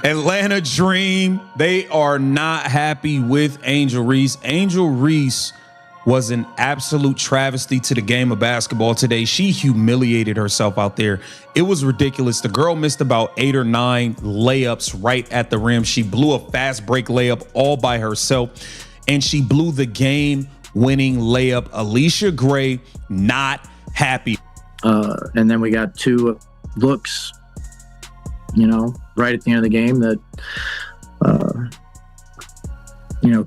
Atlanta Dream, they are not happy with Angel Reese. Angel Reese was an absolute travesty to the game of basketball today. She humiliated herself out there. It was ridiculous. The girl missed about 8 or 9 layups right at the rim. She blew a fast break layup all by herself, and she blew the game-winning layup. Alicia Gray, not happy. And then we got 2 looks, right at the end of the game that,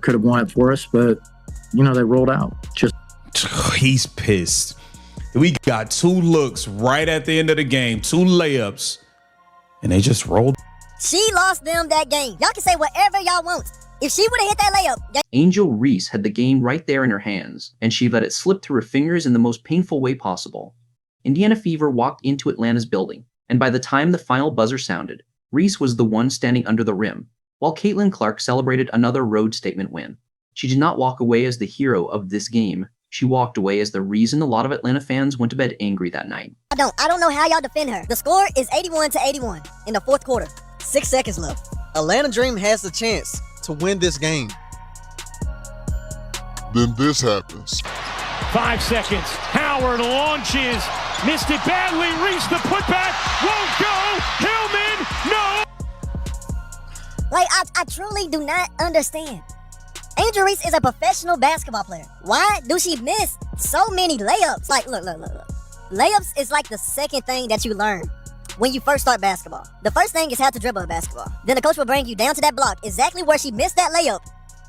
could have won it for us, but they rolled out. He's pissed. We got 2 looks right at the end of the game, 2 layups, and they just rolled. She lost them that game. Y'all can say whatever y'all want. If she would have hit that layup. Angel Reese had the game right there in her hands, and she let it slip through her fingers in the most painful way possible. Indiana Fever walked into Atlanta's building, and by the time the final buzzer sounded, Reese was the one standing under the rim, while Caitlin Clark celebrated another road statement win. She did not walk away as the hero of this game. She walked away as the reason a lot of Atlanta fans went to bed angry that night. I don't know how y'all defend her. The score is 81-81 in the 4th quarter. 6 seconds left. Atlanta Dream has the chance to win this game. Then this happens. 5 seconds. Howard launches. Missed it badly. Reese the putback. Won't go. Hillman, no. I truly do not understand. Angel Reese is a professional basketball player. Why do she miss so many layups? Look. Layups is like the second thing that you learn when you first start basketball. The first thing is how to dribble a basketball. Then the coach will bring you down to that block, exactly where she missed that layup,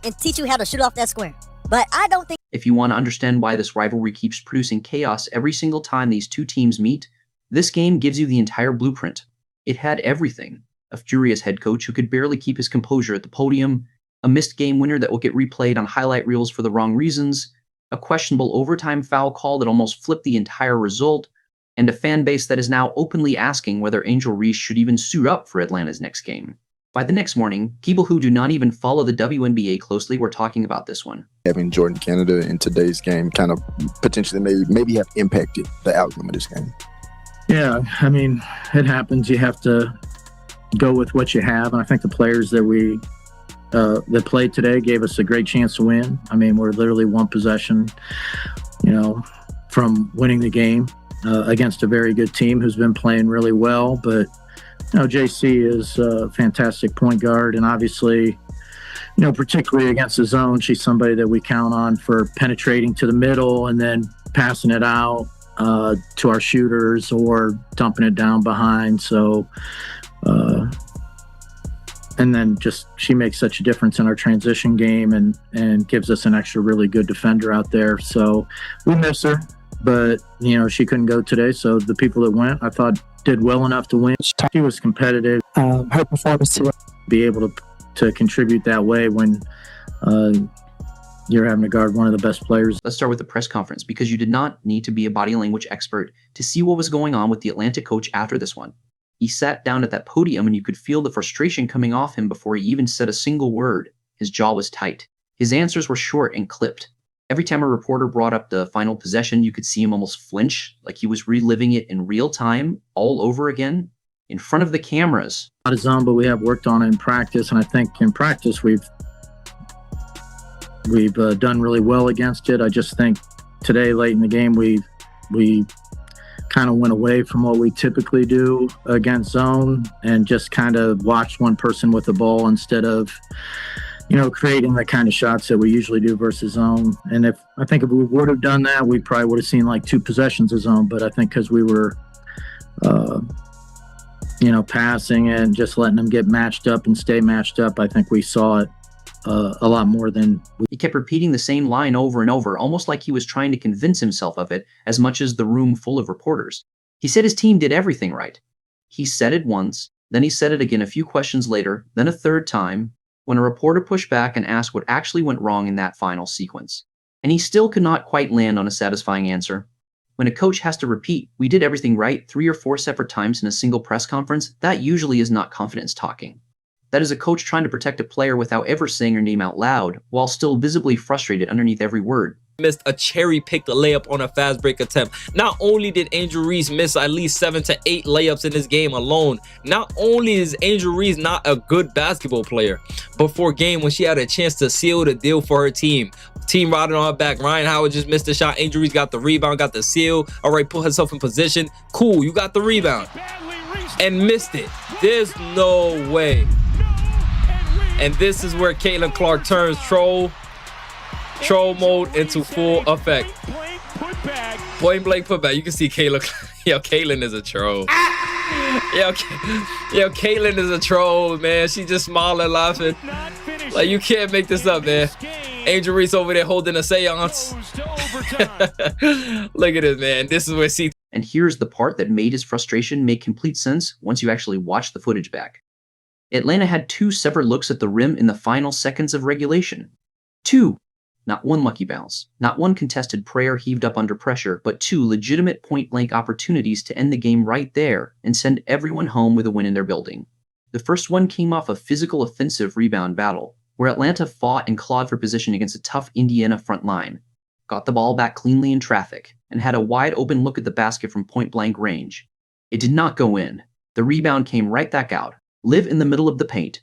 and teach you how to shoot off that square. But I don't think... If you want to understand why this rivalry keeps producing chaos every single time these 2 teams meet, this game gives you the entire blueprint. It had everything. A furious head coach who could barely keep his composure at the podium, a missed game winner that will get replayed on highlight reels for the wrong reasons, a questionable overtime foul call that almost flipped the entire result, and a fan base that is now openly asking whether Angel Reese should even suit up for Atlanta's next game. By the next morning, people who do not even follow the WNBA closely were talking about this one. Having Jordan Canada in today's game kind of potentially maybe have impacted the outcome of this game. Yeah, it happens. You have to go with what you have, and I think the players that that played today gave us a great chance to win. We're literally 1 possession, from winning the game against a very good team who's been playing really well. But, JC is a fantastic point guard, and obviously, particularly against the zone, she's somebody that we count on for penetrating to the middle and then passing it out to our shooters or dumping it down behind. So, and then she makes such a difference in our transition game and gives us an extra really good defender out there. So we miss her, but, she couldn't go today. So the people that went, I thought, did well enough to win. She was competitive. Her performance to be able to contribute that way when you're having to guard one of the best players. Let's start with the press conference, because you did not need to be a body language expert to see what was going on with the Atlanta coach after this one. He sat down at that podium and you could feel the frustration coming off him before he even said a single word. His jaw was tight. His answers were short and clipped. Every time a reporter brought up the final possession, you could see him almost flinch, like he was reliving it in real time, all over again, in front of the cameras. Not a zone, but we have worked on it in practice, and I think in practice we've done really well against it. I just think today, late in the game, we kind of went away from what we typically do against zone and just kind of watched one person with the ball instead of, creating the kind of shots that we usually do versus zone. And I think if we would have done that, we probably would have seen like 2 possessions of zone. But I think because we were, passing and just letting them get matched up and stay matched up, I think we saw it a lot more than... He kept repeating the same line over and over, almost like he was trying to convince himself of it as much as the room full of reporters. He said his team did everything right. He said it once, then he said it again a few questions later, then a 3rd time, when a reporter pushed back and asked what actually went wrong in that final sequence. And he still could not quite land on a satisfying answer. When a coach has to repeat, "We did everything right" 3 or 4 separate times in a single press conference, that usually is not confidence talking. That is a coach trying to protect a player without ever saying her name out loud, while still visibly frustrated underneath every word. missed a cherry-picked layup on a fast break attempt. Not only did Angel Reese miss at least 7 to 8 layups in this game alone, not only is Angel Reese not a good basketball player, but for a game when she had a chance to seal the deal for her team riding on her back, Ryan Howard just missed a shot. Angel Reese got the rebound, got the seal. All right, put herself in position. Cool, you got the rebound and missed it. There's no way. And this is where Caitlin Clark turns troll mode into full effect. Point blank putback. You can see Caitlin. Yo, Caitlin is a troll. Yo, Caitlin is a troll, man. She just smiling, laughing. Like, you can't make this up, man. Angel Reese over there holding a seance. Look at this, man. This is where C. And here's the part that made his frustration make complete sense once you actually watch the footage back. Atlanta had 2 separate looks at the rim in the final seconds of regulation. 2. Not 1 lucky bounce, not 1 contested prayer heaved up under pressure, but 2 legitimate point-blank opportunities to end the game right there and send everyone home with a win in their building. The first one came off a physical offensive rebound battle, where Atlanta fought and clawed for position against a tough Indiana front line, got the ball back cleanly in traffic, and had a wide-open look at the basket from point-blank range. It did not go in. The rebound came right back out. Live in the middle of the paint.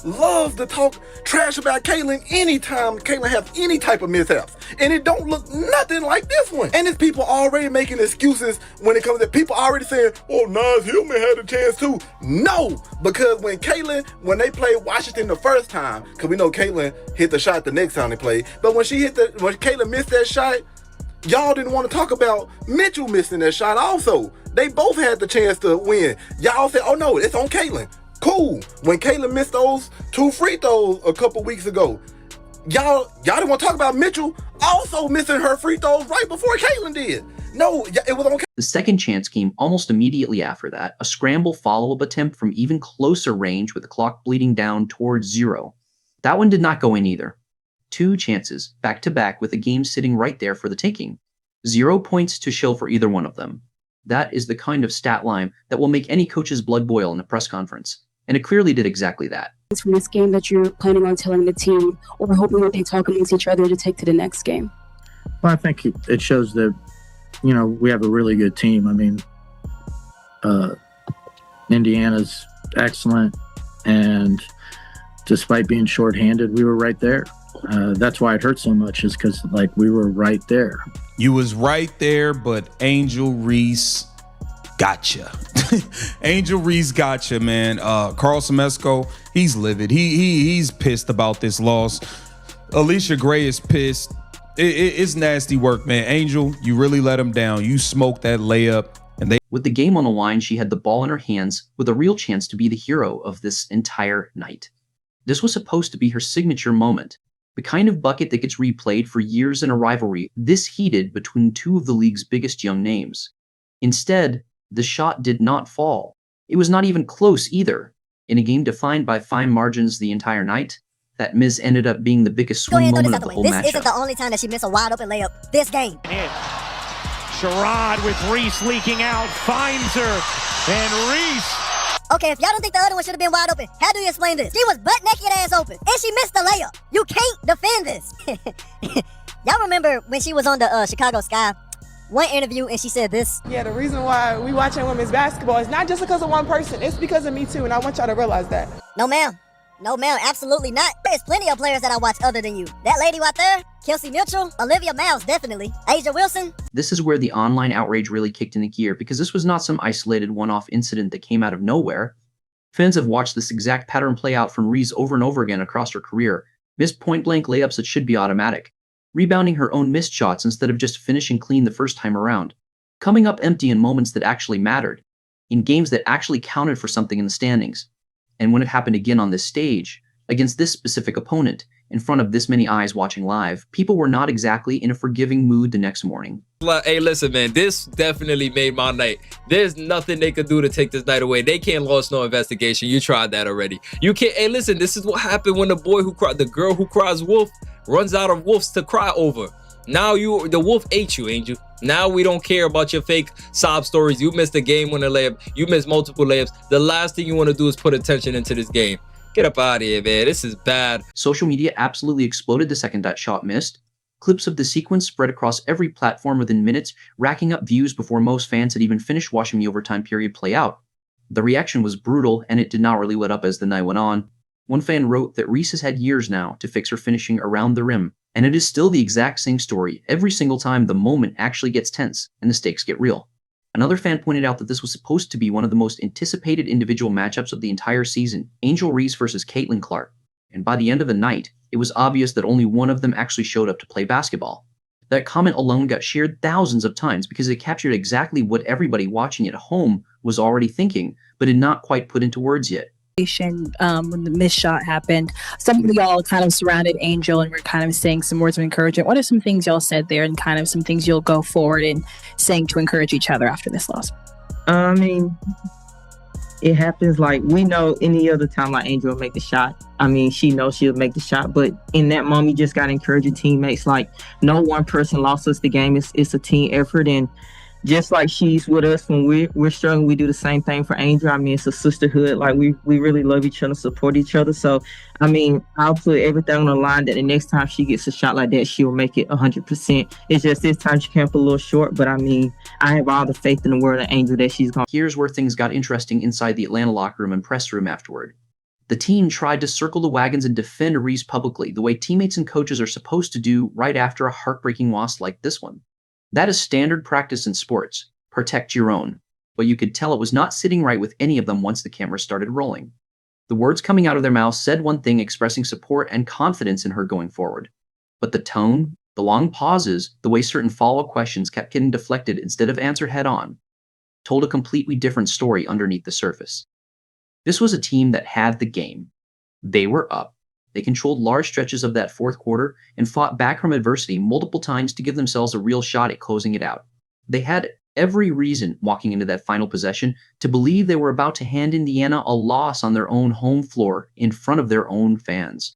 Loves to talk trash about Caitlin anytime Caitlin has any type of mishaps. And it don't look nothing like this one. And it's people already making excuses when it comes to people already saying, oh, Nas Hillman had a chance too. No, because when they played Washington the first time, because we know Caitlin hit the shot the next time they played, but when Caitlin missed that shot, y'all didn't want to talk about Mitchell missing that shot also. They both had the chance to win. Y'all said, oh no, it's on Caitlin. Cool. When Caitlin missed those 2 free throws a couple weeks ago, y'all didn't want to talk about Mitchell also missing her free throws right before Caitlin did. No, it was on. The second chance came almost immediately after that, a scramble follow-up attempt from even closer range with the clock bleeding down towards 0. That one did not go in either. 2 chances, back-to-back, with the game sitting right there for the taking. 0 points to show for either one of them. That is the kind of stat line that will make any coach's blood boil in a press conference. And it clearly did exactly that. It's from this game that you're planning on telling the team, or hoping that they talk amongst each other to take to the next game? Well, I think it shows that, we have a really good team. I mean, Indiana's excellent, and despite being shorthanded, we were right there. That's why it hurt so much, is because we were right there. You was right there, but Angel Reese gotcha. Angel Reese gotcha, man. Carl Semesco, he's livid. He's pissed about this loss. Alicia Gray is pissed. It's nasty work, man. Angel, you really let him down. You smoked that layup. With the game on the line, she had the ball in her hands with a real chance to be the hero of this entire night. This was supposed to be her signature moment, the kind of bucket that gets replayed for years in a rivalry this heated between 2 of the league's biggest young names. Instead, the shot did not fall. It was not even close either. In a game defined by fine margins the entire night, that miss ended up being the biggest swing moment of the whole matchup. This isn't the only time that she missed a wide open layup this game. Sherrod with Reese leaking out, finds her, and Reese. Okay, if y'all don't think the other one should have been wide open, how do you explain this? She was butt naked ass open, and she missed the layup. You can't defend this. Y'all remember when she was on the Chicago Sky? One interview, and she said this. Yeah, the reason why we watching women's basketball is not just because of one person. It's because of me too, and I want y'all to realize that. No, ma'am. No, ma'am, absolutely not. There's plenty of players that I watch other than you. That lady right there, Kelsey Mitchell, Olivia Miles, definitely. Asia Wilson. This is where the online outrage really kicked into gear, because this was not some isolated one-off incident that came out of nowhere. Fans have watched this exact pattern play out from Reese over and over again across her career. Missed point-blank layups that should be automatic. Rebounding her own missed shots instead of just finishing clean the first time around. Coming up empty in moments that actually mattered. In games that actually counted for something in the standings. And when it happened again on this stage, against this specific opponent, in front of this many eyes watching live, people were not exactly in a forgiving mood the next morning. Hey, listen, man, this definitely made my night. There's nothing they could do to take this night away. They can't launch no investigation. You tried that already. You can't. Hey, listen, this is what happened when the girl who cries wolf runs out of wolves to cry over. Now the wolf ate you, Angel. Now we don't care about your fake sob stories. You missed a game winner layup. You missed multiple layups. The last thing you want to do is put attention into this game. Get up out of here, man. This is bad. Social media absolutely exploded the second that shot missed. Clips of the sequence spread across every platform within minutes, racking up views before most fans had even finished watching the overtime period play out. The reaction was brutal, and it did not really let up as the night went on. One fan wrote that Reese has had years now to fix her finishing around the rim, and it is still the exact same story every single time the moment actually gets tense and the stakes get real. Another fan pointed out that this was supposed to be one of the most anticipated individual matchups of the entire season, Angel Reese versus Caitlin Clark, and by the end of the night, it was obvious that only one of them actually showed up to play basketball. That comment alone got shared thousands of times because it captured exactly what everybody watching at home was already thinking, but had not quite put into words yet. When the missed shot happened, some of y'all kind of surrounded Angel and were kind of saying some words of encouragement. What are some things y'all said there, and kind of some things you'll go forward in saying to encourage each other after this loss? I mean, it happens. Like, we know any other time, like, Angel will make the shot. I mean, she knows she'll make the shot, but in that moment, you just got to encourage your teammates. Like, no one person lost us the game. It's a team effort, and just like she's with us when we're struggling, we do the same thing for Angel. I mean, it's a sisterhood. Like, we really love each other, support each other. So, I mean, I'll put everything on the line that the next time she gets a shot like that, she'll make it 100%. It's just this time she came up a little short, but I mean, I have all the faith in the world of Angel that she's going. Here's where things got interesting inside the Atlanta locker room and press room afterward. The team tried to circle the wagons and defend Reese publicly, the way teammates and coaches are supposed to do right after a heartbreaking loss like this one. That is standard practice in sports. Protect your own. But you could tell it was not sitting right with any of them once the camera started rolling. The words coming out of their mouths said one thing, expressing support and confidence in her going forward. But the tone, the long pauses, the way certain follow-up questions kept getting deflected instead of answered head-on, told a completely different story underneath the surface. This was a team that had the game. They were up. They controlled large stretches of that fourth quarter and fought back from adversity multiple times to give themselves a real shot at closing it out. They had every reason walking into that final possession to believe they were about to hand Indiana a loss on their own home floor in front of their own fans.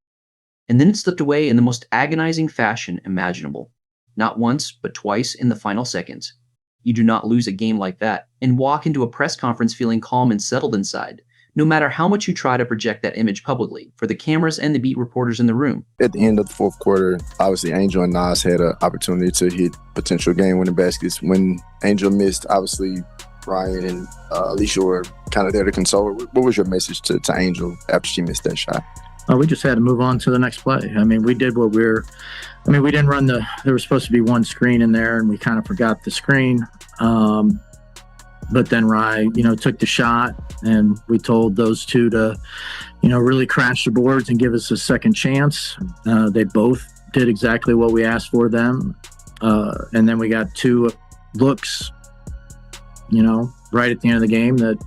And then it slipped away in the most agonizing fashion imaginable. Not once, but twice in the final seconds. You do not lose a game like that and walk into a press conference feeling calm and settled inside, no matter how much you try to project that image publicly for the cameras and the beat reporters in the room. At the end of the fourth quarter, obviously Angel and Nas had an opportunity to hit potential game-winning baskets. When Angel missed, obviously Ryan and Alicia were kind of there to console her. What was your message to Angel after she missed that shot? We just had to move on to the next play. I mean, we did what we didn't run there was supposed to be one screen in there, and we kind of forgot the screen. But then Rye, took the shot, and we told those two to, really crash the boards and give us a second chance. They both did exactly what we asked for them. And then we got two looks, right at the end of the game that,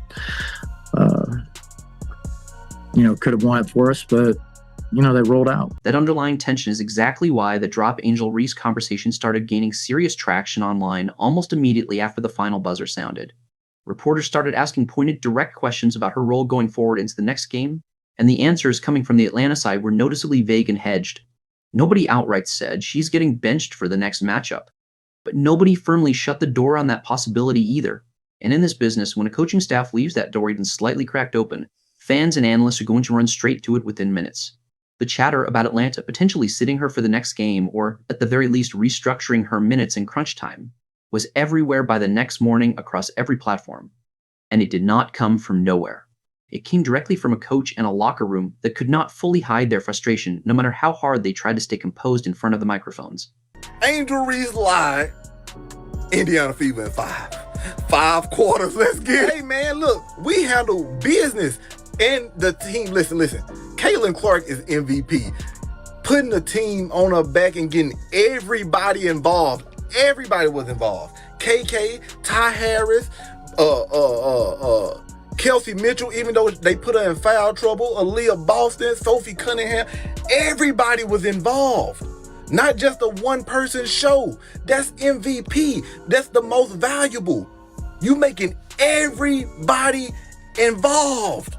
could have won it for us, but, they rolled out. That underlying tension is exactly why the Drop Angel Reese conversation started gaining serious traction online almost immediately after the final buzzer sounded. Reporters started asking pointed, direct questions about her role going forward into the next game, and the answers coming from the Atlanta side were noticeably vague and hedged. Nobody outright said she's getting benched for the next matchup, but nobody firmly shut the door on that possibility either. And in this business, when a coaching staff leaves that door even slightly cracked open, fans and analysts are going to run straight to it within minutes. The chatter about Atlanta potentially sitting her for the next game, or at the very least restructuring her minutes in crunch time, was everywhere by the next morning across every platform. And it did not come from nowhere. It came directly from a coach and a locker room that could not fully hide their frustration, no matter how hard they tried to stay composed in front of the microphones. Angel Reese lied. Indiana Fever in 5 quarters, let's get it. Hey man, look, we handle business. And the team, listen, Caitlin Clark is MVP. Putting the team on her back and getting everybody involved. Everybody was involved. KK, Ty Harris, Kelsey Mitchell, even though they put her in foul trouble, Aaliyah Boston, Sophie Cunningham, everybody was involved. Not just a one-person show. That's MVP. That's the most valuable. You making everybody involved.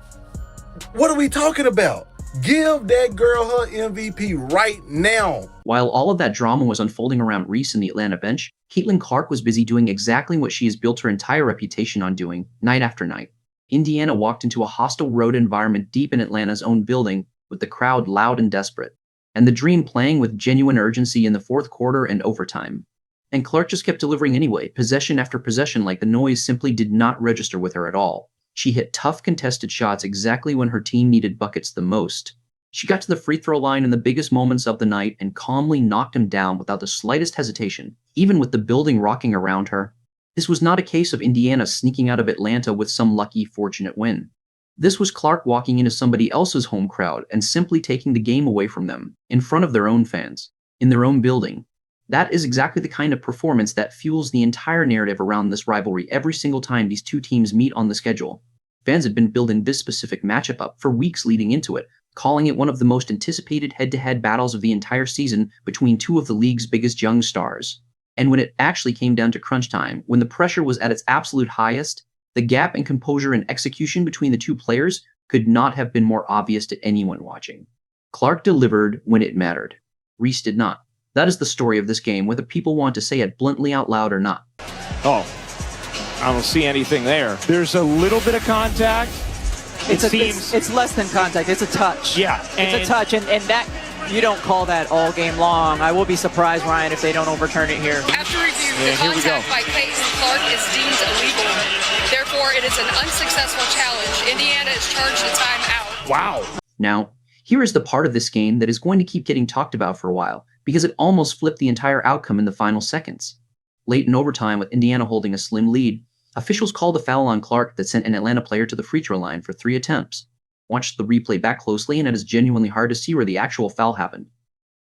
What are we talking about? Give that girl her MVP right now. While all of that drama was unfolding around Reese and the Atlanta bench, Caitlin Clark was busy doing exactly what she has built her entire reputation on doing, night after night. Indiana walked into a hostile road environment deep in Atlanta's own building, with the crowd loud and desperate. and the Dream playing with genuine urgency in the fourth quarter and overtime. And Clark just kept delivering anyway, possession after possession, like the noise simply did not register with her at all. She hit tough contested shots exactly when her team needed buckets the most. She got to the free throw line in the biggest moments of the night and calmly knocked him down without the slightest hesitation, even with the building rocking around her. This was not a case of Indiana sneaking out of Atlanta with some lucky, fortunate win. This was Clark walking into somebody else's home crowd and simply taking the game away from them, in front of their own fans, in their own building. That is exactly the kind of performance that fuels the entire narrative around this rivalry every single time these two teams meet on the schedule. Fans had been building this specific matchup up for weeks leading into it, calling it one of the most anticipated head-to-head battles of the entire season between two of the league's biggest young stars. And when it actually came down to crunch time, when the pressure was at its absolute highest, the gap in composure and execution between the two players could not have been more obvious to anyone watching. Clark delivered when it mattered. Reese did not. That is the story of this game, whether people want to say it bluntly out loud or not. Oh, I don't see anything there. There's a little bit of contact. It's less than contact. It's a touch. Yeah. It's a touch, and that you don't call that all game long. I will be surprised, Ryan, if they don't overturn it here. After review, the contact by Clayton Clark is deemed illegal. Therefore, it is an unsuccessful challenge. Indiana is charged a timeout. Wow. Now, here is the part of this game that is going to keep getting talked about for a while, because it almost flipped the entire outcome in the final seconds. Late in overtime, with Indiana holding a slim lead, officials called a foul on Clark that sent an Atlanta player to the free throw line for 3 attempts. Watch the replay back closely, and it is genuinely hard to see where the actual foul happened.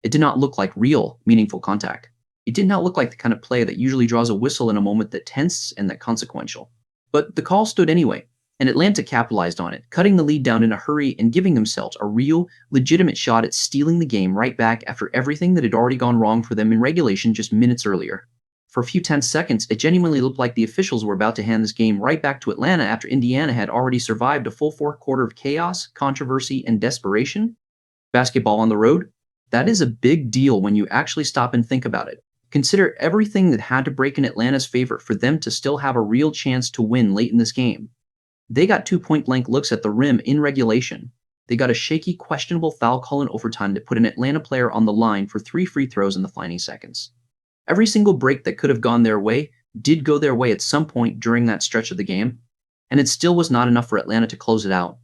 It did not look like real, meaningful contact. It did not look like the kind of play that usually draws a whistle in a moment that tense and that consequential. But the call stood anyway, and Atlanta capitalized on it, cutting the lead down in a hurry and giving themselves a real, legitimate shot at stealing the game right back after everything that had already gone wrong for them in regulation just minutes earlier. For a few tense seconds, it genuinely looked like the officials were about to hand this game right back to Atlanta after Indiana had already survived a full fourth quarter of chaos, controversy, and desperation. Basketball on the road? That is a big deal when you actually stop and think about it. Consider everything that had to break in Atlanta's favor for them to still have a real chance to win late in this game. They got 2 point-blank looks at the rim in regulation. They got a shaky, questionable foul call in overtime that put an Atlanta player on the line for 3 free throws in the final seconds. Every single break that could have gone their way did go their way at some point during that stretch of the game, and it still was not enough for Atlanta to close it out.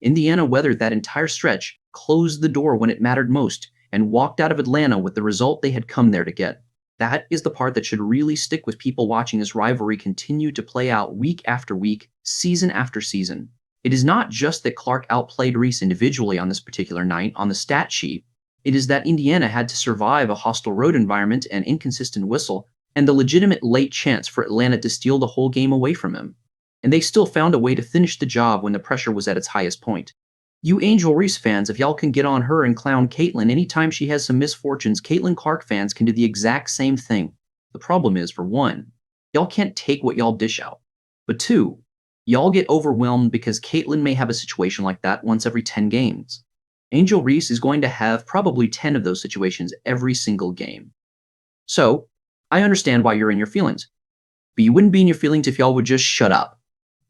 Indiana weathered that entire stretch, closed the door when it mattered most, and walked out of Atlanta with the result they had come there to get. That is the part that should really stick with people watching this rivalry continue to play out week after week, season after season. It is not just that Clark outplayed Reese individually on this particular night on the stat sheet. It is that Indiana had to survive a hostile road environment and inconsistent whistle, and the legitimate late chance for Atlanta to steal the whole game away from him. And they still found a way to finish the job when the pressure was at its highest point. You Angel Reese fans, if y'all can get on her and clown Caitlin anytime she has some misfortunes, Caitlin Clark fans can do the exact same thing. The problem is, for one, y'all can't take what y'all dish out. But two, y'all get overwhelmed because Caitlin may have a situation like that once every 10 games. Angel Reese is going to have probably 10 of those situations every single game. So, I understand why you're in your feelings. But you wouldn't be in your feelings if y'all would just shut up.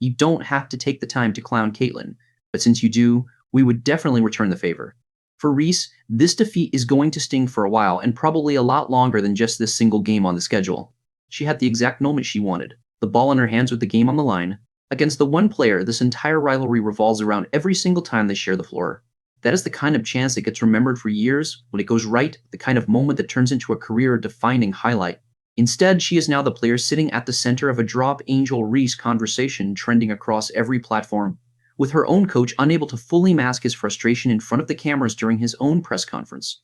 You don't have to take the time to clown Caitlin, but since you do, we would definitely return the favor. For Reese, this defeat is going to sting for a while, and probably a lot longer than just this single game on the schedule. She had the exact moment she wanted, the ball in her hands with the game on the line, against the one player this entire rivalry revolves around every single time they share the floor. That is the kind of chance that gets remembered for years. When it goes right, the kind of moment that turns into a career-defining highlight. Instead, she is now the player sitting at the center of a drop Angel Reese conversation trending across every platform, with her own coach unable to fully mask his frustration in front of the cameras during his own press conference.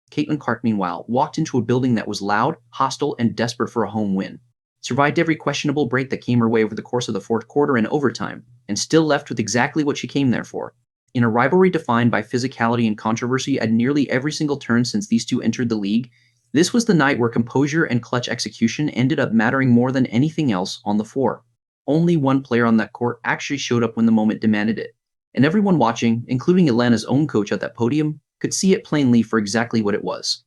Caitlin Clark, meanwhile, walked into a building that was loud, hostile, and desperate for a home win. Survived every questionable break that came her way over the course of the fourth quarter and overtime, and still left with exactly what she came there for. In a rivalry defined by physicality and controversy at nearly every single turn since these two entered the league, this was the night where composure and clutch execution ended up mattering more than anything else on the floor. Only one player on that court actually showed up when the moment demanded it, and everyone watching, including Atlanta's own coach at that podium, could see it plainly for exactly what it was.